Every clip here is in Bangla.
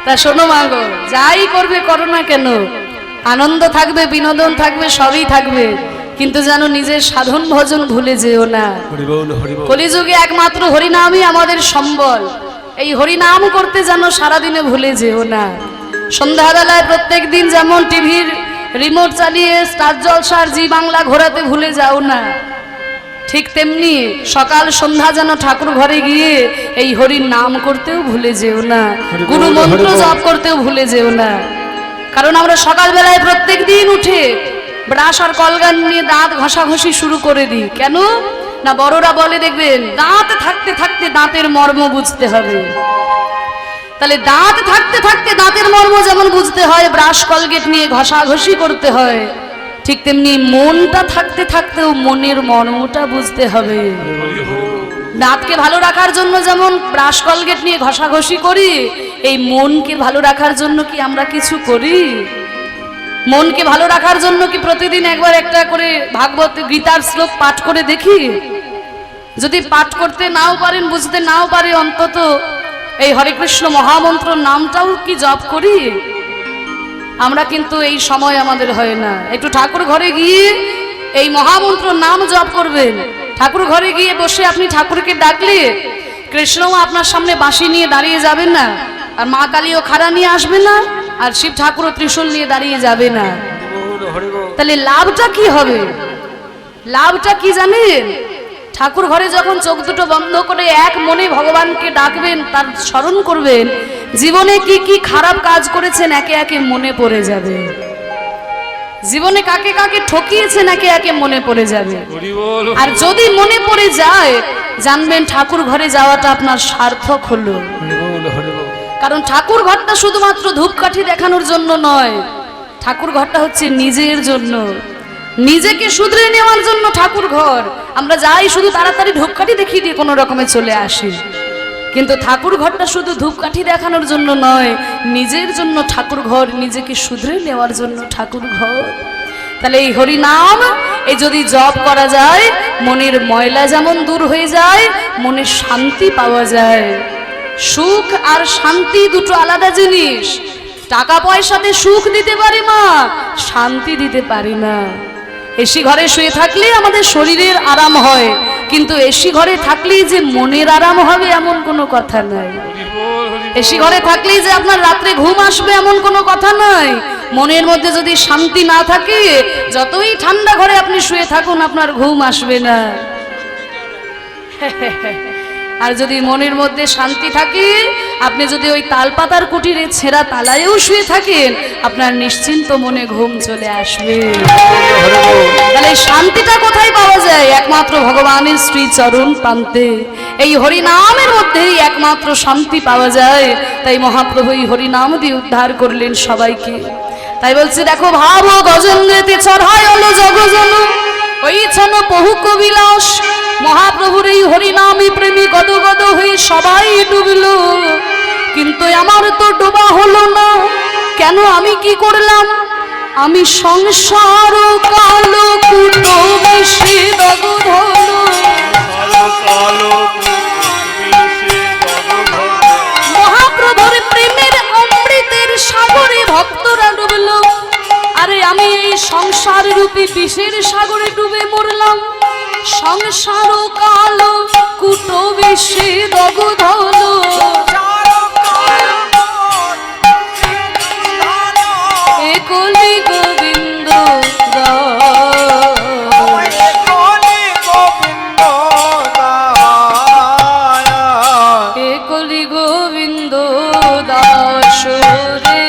তা শোনো মা গো, যাই করবে করো না কেন, আনন্দ থাকবে, বিনোদন থাকবে, সবই থাকবে, কিন্তু যেন নিজের সাধন ভজন ভুলে যেও না। কলিযুগে একমাত্র হরিনামই আমাদের সম্বল। এই হরিনাম করতে যেন সারাদিনে ভুলে যেও না। সন্ধ্যাবেলায় প্রত্যেক দিন যেমন টিভির রিমোট চালিয়ে স্টার জলসার জি বাংলা ঘোরাতে ভুলে যাও না, ঠিক তেমনি সকাল সন্ধ্যা যেন ঠাকুর ঘরে গিয়ে এই হরির নাম করতেও ভুলে যেও না, গুরু মন্ত্র জপ করতেও ভুলে যেও না। কারণ আমরা সকালবেলায় প্রত্যেক দিন উঠে ব্রাশ আর কলগান নিয়ে দাঁত ঘষাঘষি শুরু করে দিই। কেন না, বড়রা বলে দেখবেন দাঁত থাকতে থাকতে দাঁতের মর্ম বুঝতে হবে। তাহলে দাঁত থাকতে থাকতে দাঁতের মর্ম যেমন বুঝতে হয়, ব্রাশ কলগেট নিয়ে ঘষাঘষি করতে হয়, ঠিক তেমনি মনটা থাকতে থাকতেও মনের মর্মটা বুঝতে হবে। দাঁতকে ভালো রাখার জন্য যেমন ব্রাশ কলগেট নিয়ে ঘষাঘষি করি, এই মনকে ভালো রাখার জন্য কি আমরা কিছু করি? মনকে ভালো রাখার জন্য কি প্রতিদিন একবার একটা করে ভাগবত গীতার শ্লোক পাঠ করে দেখি? যদি পাঠ করতে নাও পারেন, বুঝতে নাও পারে, অন্তত এই হরে কৃষ্ণ মহামন্ত্র নামটাও কি জপ করি? আমরা কিন্তু এই সময় আমাদের হয় না। একটু ঠাকুর ঘরে গিয়ে এই মহামন্ত্র নাম জপ করবেন। ঠাকুর ঘরে গিয়ে বসে আপনি ঠাকুরকে ডাকলে কৃষ্ণও আপনার সামনে বাঁশি নিয়ে দাঁড়িয়ে যাবেন না, আর মা কালীও খাড়া নিয়ে আসবে না, আর শিব ঠাকুরও ত্রিশূল নিয়ে দাঁড়িয়ে যাবে না। তাহলে লাভটা কি হবে? লাভটা কি জানেন? ঠাকুর ঘরে যখন চোখ দুটো বন্ধ করে এক মনে ভগবানকে ডাকবেন, তার স্মরণ করবেন, জীবনে কি কি খারাপ কাজ করেছেন একে একে মনে পড়ে যাবে। জীবনে কাকে কাকে ঠকিয়েছেন একে একে মনে পড়ে যাবে। আর যদি মনে পড়ে যায়, জানবেন ঠাকুর ঘরে যাওয়াটা আপনার সার্থক হলো। কারণ ঠাকুর ঘরটা শুধুমাত্র ধূপকাঠি দেখানোর জন্য নয়, ঠাকুর ঘরটা হচ্ছে নিজের জন্য, নিজেকে শুধরে নেওয়ার জন্য ঠাকুর ঘর। আমরা যাই শুধু তাড়াতাড়ি ধূপকাঠি দেখিয়ে দিয়ে কোনো রকমে চলে আসি, কিন্তু ঠাকুর ঘরটা শুধু ধূপকাঠি দেখানোর জন্য নয়, নিজের জন্য ঠাকুর ঘর, নিজেকে শুধরে নেওয়ার জন্য ঠাকুর ঘর। তাহলে এই হরি নাম এই যদি জপ করা যায়, মনের ময়লা যেমন দূর হয়ে যায়, মনের শান্তি পাওয়া যায়। সুখ আর শান্তি দুটো আলাদা জিনিস। টাকা পয়সাতে সুখ দিতে পারি মা, শান্তি দিতে পারি না। এসি ঘরে শুয়ে থাকলে আমাদের শরীরের আরাম হয়, কিন্তু এসি ঘরে থাকলেই যে মনের আরাম হবে এমন কোনো কথা নাই। এসি ঘরে থাকলেই যে আপনার রাত্রে ঘুম আসবে এমন কোনো কথা নাই। মনের মধ্যে যদি শান্তি না থাকে, যতই ঠান্ডা ঘরে আপনি শুয়ে থাকুন আপনার ঘুম আসবে না। আর যদি মনের মধ্যে শান্তি থাকে, আপনি যদি ওই তালপাতার কুটিরে ছেঁড়া তালায়ও শুয়ে থাকেন, আপনার নিশ্চিন্ত মনে ঘুম চলে আসবে। তাহলে শান্তিটা কোথায় পাওয়া যায়? একমাত্র ভগবানের শ্রী চরণ প্রান্তে। এই হরিনামের মধ্যেই একমাত্র শান্তি পাওয়া যায়। তাই মহাপ্রভু এই হরিনাম দিয়ে উদ্ধার করলেন সবাইকে। তাই বলছি, দেখো ভাব গজেন্দ্রেতে চড়াই হলো জগজন, ওই ছন বহু কবিলাস। মহাপ্রভুর এই হরিনামী প্রেমী গদ গদ হয়ে সবাই ডুবল, কিন্তু আমার তো ডোবা হলো না। কেন? আমি কি করলাম? আমি সংসার কালো কুটো বেশি দগধ হলো। মহাপ্রভুর প্রেমের অমৃতের সাগরে ভক্তরা ডুবল, আরে আমি এই সংসার রূপী বিষের সাগরে ডুবে মরলাম। সংসার কালো কুটো বেশি দগধ হলো। এ কলি গোবিন্দ এ কলি গোবিন্দ দাস রে।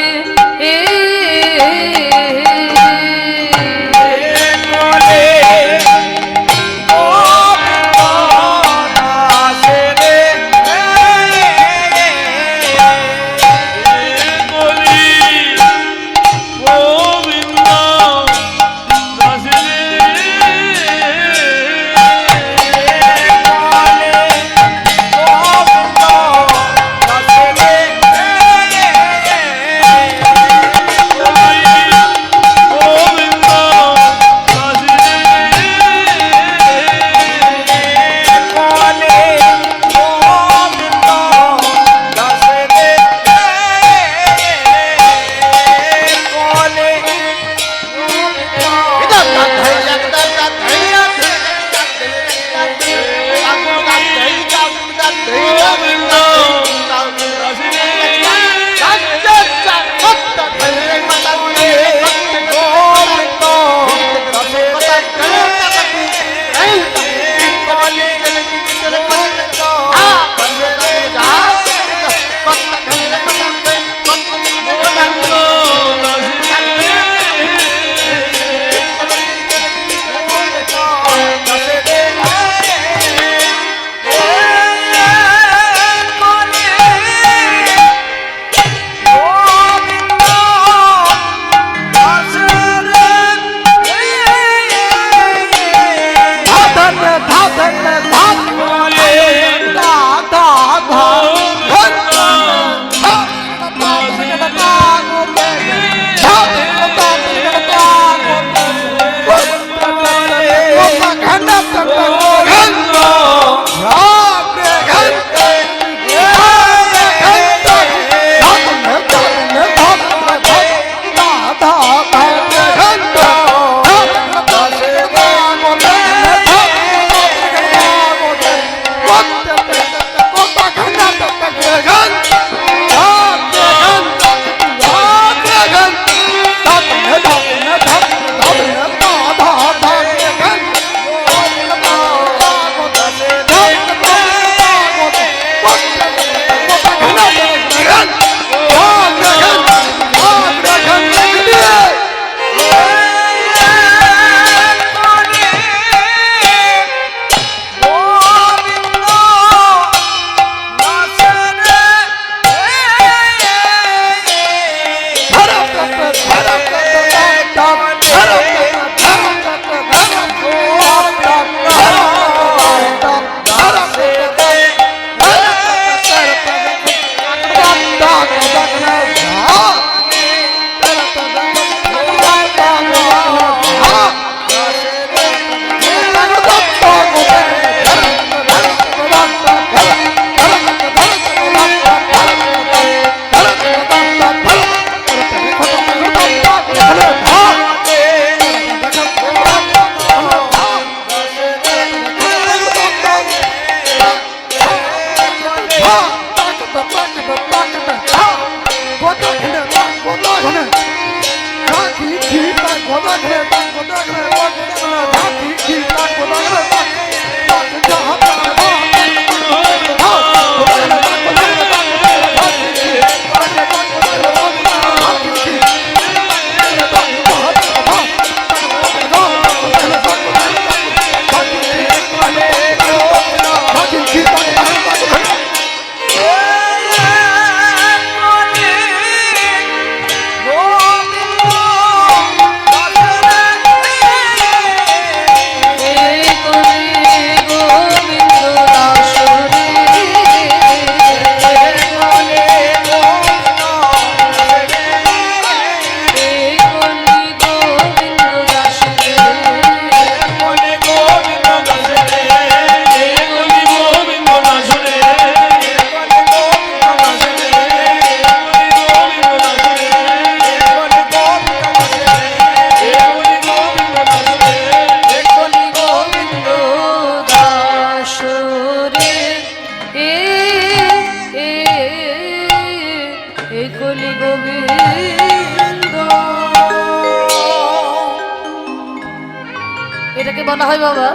এটাকে বলা হয় বাবা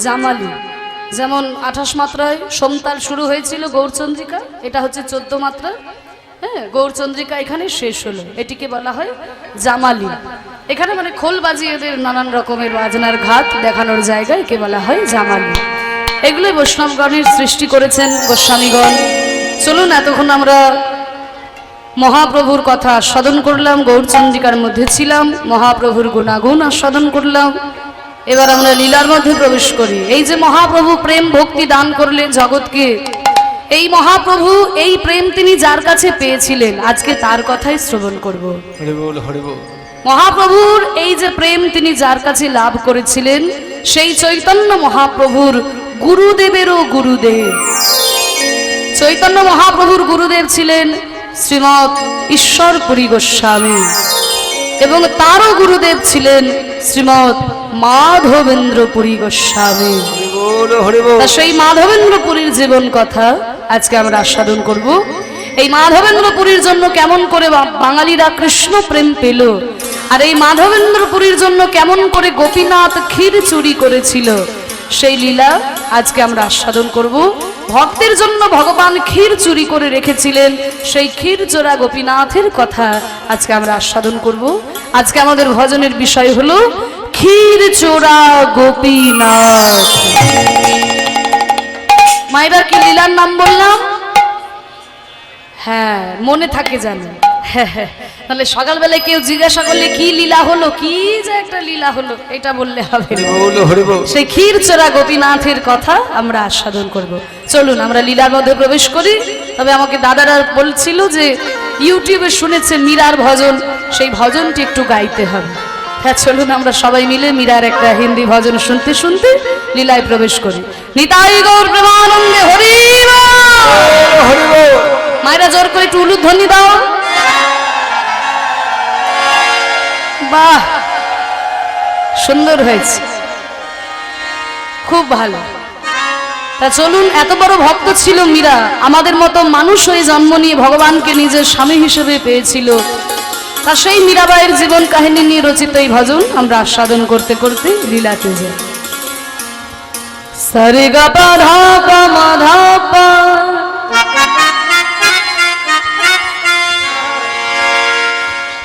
জামালি। যেমন 28 মাত্রায় সোমতাল শুরু হয়েছিল গৌরচন্দ্রিকা, এটা হচ্ছে 14 মাত্রা। হ্যাঁ, গৌরচন্দ্রিকা এখানে শেষ হলো, এটিকে বলা হয় জামালি। এখানে মানে খোল বাজিয়ে এদের নানান রকমের বাজনার ঘাত দেখানোর জায়গায় একে বলা হয় জামালি। এগুলোই বৈষ্ণবগণের সৃষ্টি করেছেন গোস্বামীগণ। চলুন এতক্ষণ আমরা মহাপ্রভুর কথা আস্বাদন করলাম, গৌরচন্দ্রিকার মধ্যে ছিলাম, মহাপ্রভুর গুণাগুণ আস্বাদন করলাম। এবার আমরা লীলার মধ্যে প্রবেশ করি। এই যে মহাপ্রভু প্রেম ভক্তি দান করলেন জগৎকে, এই মহাপ্রভু এই প্রেম তিনি যার কাছে পেয়েছিলেন, আজকে তার কথাই শ্রবণ করব। মহাপ্রভুর এই যে প্রেম তিনি যার কাছে লাভ করেছিলেন, সেই চৈতন্য মহাপ্রভুর গুরুদেবেরও গুরুদেব। চৈতন্য মহাপ্রভুর গুরুদেব ছিলেন শ্রীমৎ ঈশ্বরপুরী গোস্বামী এবং তারও গুরুদেব ছিলেন শ্রীমৎ মাধবেন্দ্রপুরী গোস্বামী। সেই মাধবেন্দ্রপুরীর জীবন কথা আজকে আমরা আস্বাদন করব। এই মাধবেন্দ্রপুরীর জন্য কেমন করে বাঙালিরা কৃষ্ণ প্রেম পেল, আর এই মাধবেন্দ্রপুরীর জন্য কেমন করে গোপীনাথ ক্ষীর চুরি করেছিল, সেই লীলা আজকে আমরা আস্বাদন করব। ভক্তের জন্য ভগবান ক্ষীর চুরি করে রেখেছিলেন, সেই ক্ষীর চোরা গোপীনাথের কথা আজকে আমরা আস্বাদন করব। আজকে আমাদের ভজনের বিষয় হলো ক্ষীর চোরা গোপীনাথ। মায়েরা কি লীলার নাম বললাম? হ্যাঁ, মনে থাকে জানেন। তাহলে সকালবেলায় কেউ জিজ্ঞাসা করলে কি লীলা হলো, কি যে একটা লীলা হলো, এটা বললে হবে। সেই ক্ষীর চোরা গোপীনাথের কথা আমরা আস্বাদন করব। চলুন আমরা লীলার মধ্যে প্রবেশ করি। তবে আমাকে দাদারা বলছিল যে ইউটিউবে শুনেছে মীরার ভজন, সেই ভজনটি একটু গাইতে হবে। হ্যাঁ, চলুন আমরা সবাই মিলে মীরার একটা হিন্দি ভজন শুনতে শুনতে লীলায় প্রবেশ করি। নিতাই গৌর প্রেমানন্দে হরি বল। মায়েরা জোর করে একটু উলুধ্বনি দাও। বাহ, সুন্দর হয়েছে, খুব ভালো। তা চলুন, এত বড় ভক্ত ছিল মীরা, আমাদের মতো মানুষ হয়ে জন্ম নিয়ে ভগবানকে নিজের স্বামী হিসেবে পেয়েছিল। তা সেই মীরাবাইয়ের জীবন কাহিনী নিয়ে রচিত এই ভজন আমরা আস্বাদন করতে করতে লীলাতে যাই। সারে গা পা ধা পা মা ধা পা,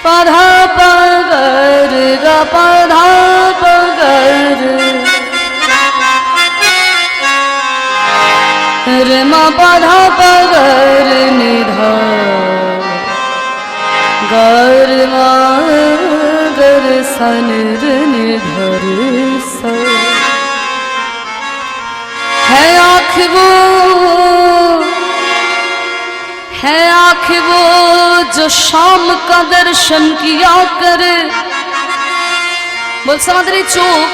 পা ধা পা গর গা পা ধা পা গর, রে মা পা ধা পা গর নি ধা, গর মা গর সন রে নি ধর সা। है आँख वो जो शाम का दर्शन किया करे। বলছে আমাদের এই চোখ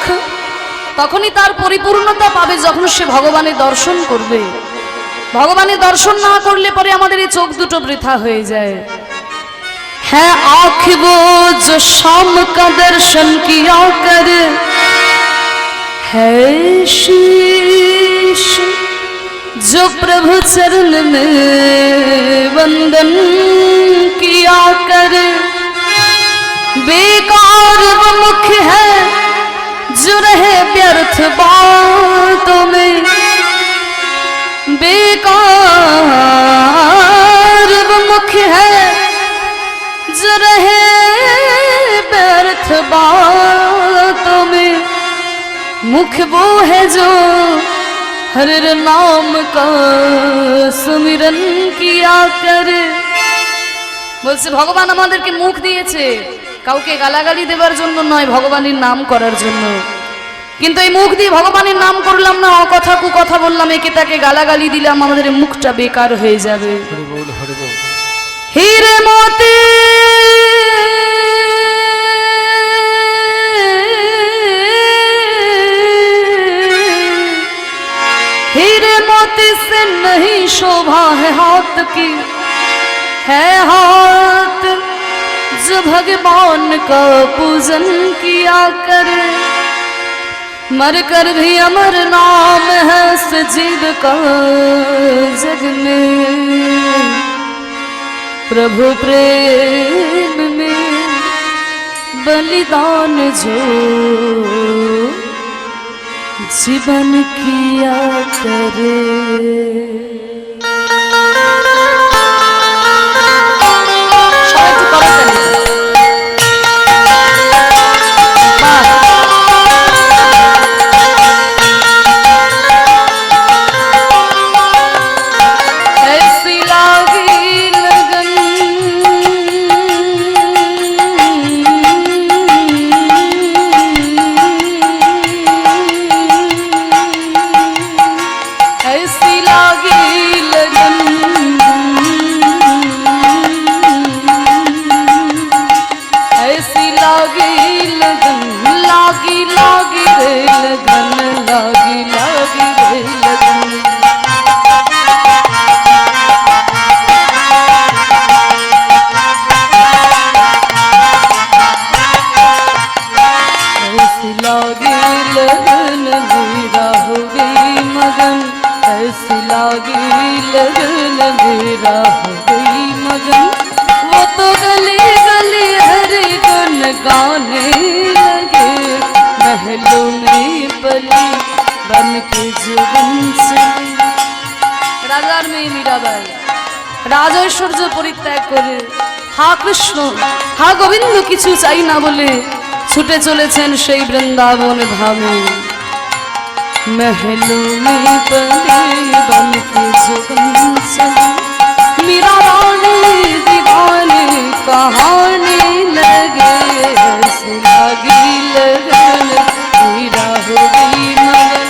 তখনই তার পরিপূর্ণতা পাবে যখন সে ভগবানের দর্শন করবে। ভগবানের দর্শন না করলে পরে আমাদের এই চোখ দুটো বৃথা হয়ে যায়। है आँख वो जो शाम का दर्शन किया कर, है शीश जो प्रभु चरण में वंदन किया कर। बेकार वो मुख है जो रहे व्यर्थ बातों में, बेकार वो मुख है जो रहे व्यर्थ बातों में। मुख वो है जो हर नाम का सुमिरन किया करे। বলছে ভগবান আমাদেরকে মুখ দিয়েছে কাউকে গালাগালি দেবার জন্য নয়, ভগবানের নাম করার জন্য। কিন্তু এই মুখ দিয়ে ভগবানের নাম করলাম না, অকথা কুকথা বললাম, একে তাকে গালাগালি দিলাম, আমাদের মুখটা বেকার হয়ে যাবে। हीरे मोती हीरे मोती से नहीं शोभा है हाथ की, है हाथ जो भगवान का पूजन किया करे। मर कर भी अमर नाम है सजीव का जग में, प्रभु प्रेम में बलिदान जो जीवन किया करे। गाने लगे महलों में पली बन के जुबन से। রাজার মেয়ে মীরাবাই রাজৈশ্বর্য পরিত্যাগ করে হা কৃষ্ণ হা গোবিন্দ কিছু চাই না বলে ছুটে চলেছেন সেই বৃন্দাবন ধামে। महलों में पली बन के जुबन से, मीरा रानी दीवाने कहाने लगे। ऐसे लगी लगन मीरा हो गई मगन।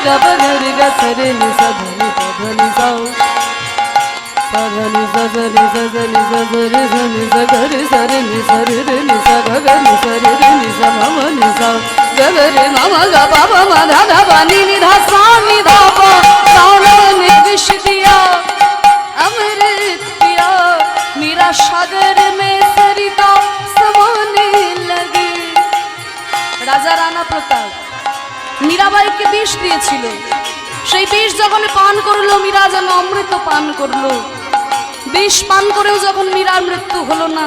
गप गरि ग सरे नि सा धनि प धनि सा धनि सा धनि सा धनि सा धनि सा नि सा गरि सरे नि सा रे रे नि सा ग ग नि सा रे रे नि सा म म नि सा ग ग रे म म ग प प म ध ध प नि नि ध सा नि ध प सावन ने विष दिया अमृत पिया मीरा सागर में सरिता समाने लगे। राजा राणा प्रताप मीराबाईকে বিষ দিয়েছিল, সেই বিষ যখন পান করলো মীরা যেন অমৃত পান করলো। বিষ পান করেও যখন মীরার মৃত্যু হলো না,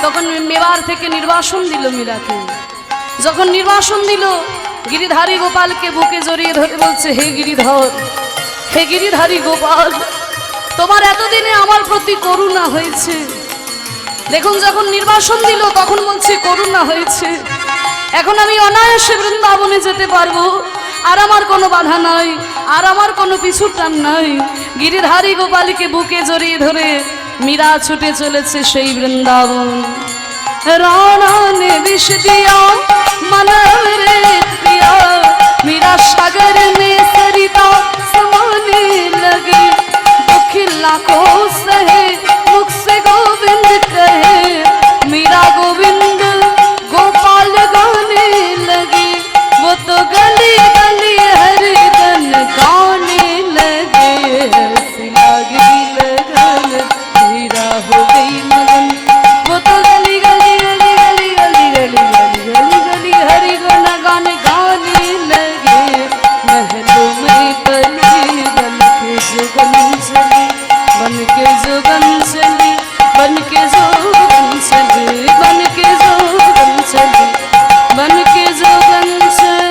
তখন মেবার থেকে নির্বাসন দিল মীরাকে। যখন নির্বাসন দিল, গিরিধারী গোপালকে বুকে জড়িয়ে ধরে বলছে, হে গিরিধর, হে গিরিধারী গোপাল, তোমার এতদিনে আমার প্রতি করুণা হয়েছে। দেখুন যখন নির্বাসন দিল তখন বলছে করুণা হয়েছে, এখন আমি অনায়াসে বৃন্দাবনে যেতে পারবো, আর আমার কোনো বাধা নাই, আর আমার কোনো পিছু টান নাই। গিরিধারী গোপালকে বুকে জড়িয়ে ধরে মীরা ছুটে চলেছে সেই বৃন্দাবন। রানা ने विष दिया मन अमृत पिया मीरा सागर में सरिता समाने लगी। दुख लाखों सहे मुख से गोविंद कहे मीरा गोविंद गोपाल गाने लगी। वो तो गली गली हरिदन गाने लगे। हंसी लगी लगन मीरा हो गई मगन। वो तो गली गली गली गली गली गली गली गली गली हरि गुण गान गाने लगे। महलों में पली बन के जुगन चली, बन के जुगन चली, बन के जुगन चली, बन के जुगन चली, बन के जुगन चली।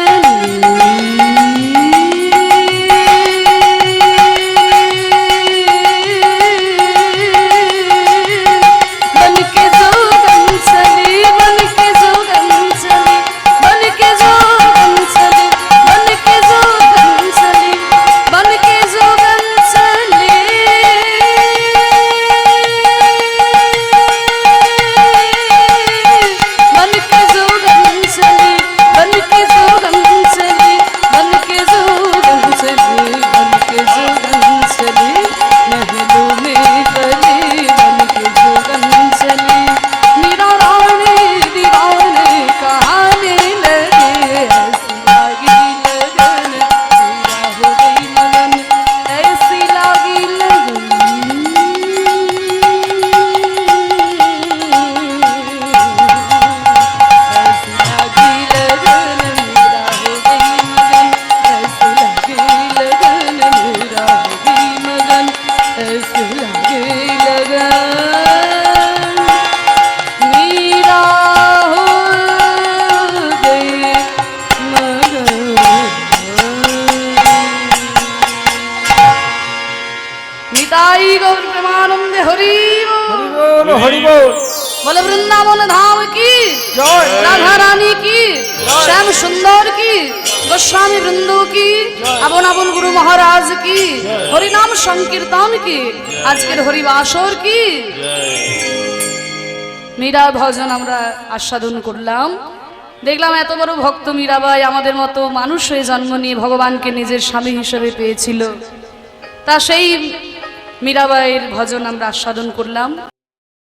बन के जुगन चली, बन के जुगन चली, बन के जुगन चली, बन के जुगन चली, बन के जुगन चली। बन के जुगन चली, बन के जुगन चली, बन के जुगन चली, बन के जुगन चली। महलों में पली बन के जुगन चली। मीरा रानी दीवाने कहाने लगे। ऐसी लागी लगन मीरा हो गई मगन। ऐसी लागी लगन ऐसी लागी लगन मीरा हो गई मगन। ऐसी लागी लगन मीरा हो गई मगन। ऐसी लागी लगन मीरा हो गई मगन। निताई गौर प्रेमानंदे हरि बोल। हरि बोल। बोले वृंदावन धाम की जय। राधा रानी की, श्याम सुंदर की, गोस्वामी वृंदो की, আবন আবন গুরু মহারাজ की, হরিনাম সংকীর্তন की, আজকের হরিবাসর की। মীরা ভজন আমরা আস্বাদন করলাম, দেখলাম এত বড় ভক্ত মীরাবাই আমাদের মতো মানুষ হয়ে জন্ম নিয়ে ভগবানকে নিজের স্বামী হিসেবে পেয়েছিল। তা সেই মীরাবাইয়ের ভজন আমরা আস্বাদন করলাম।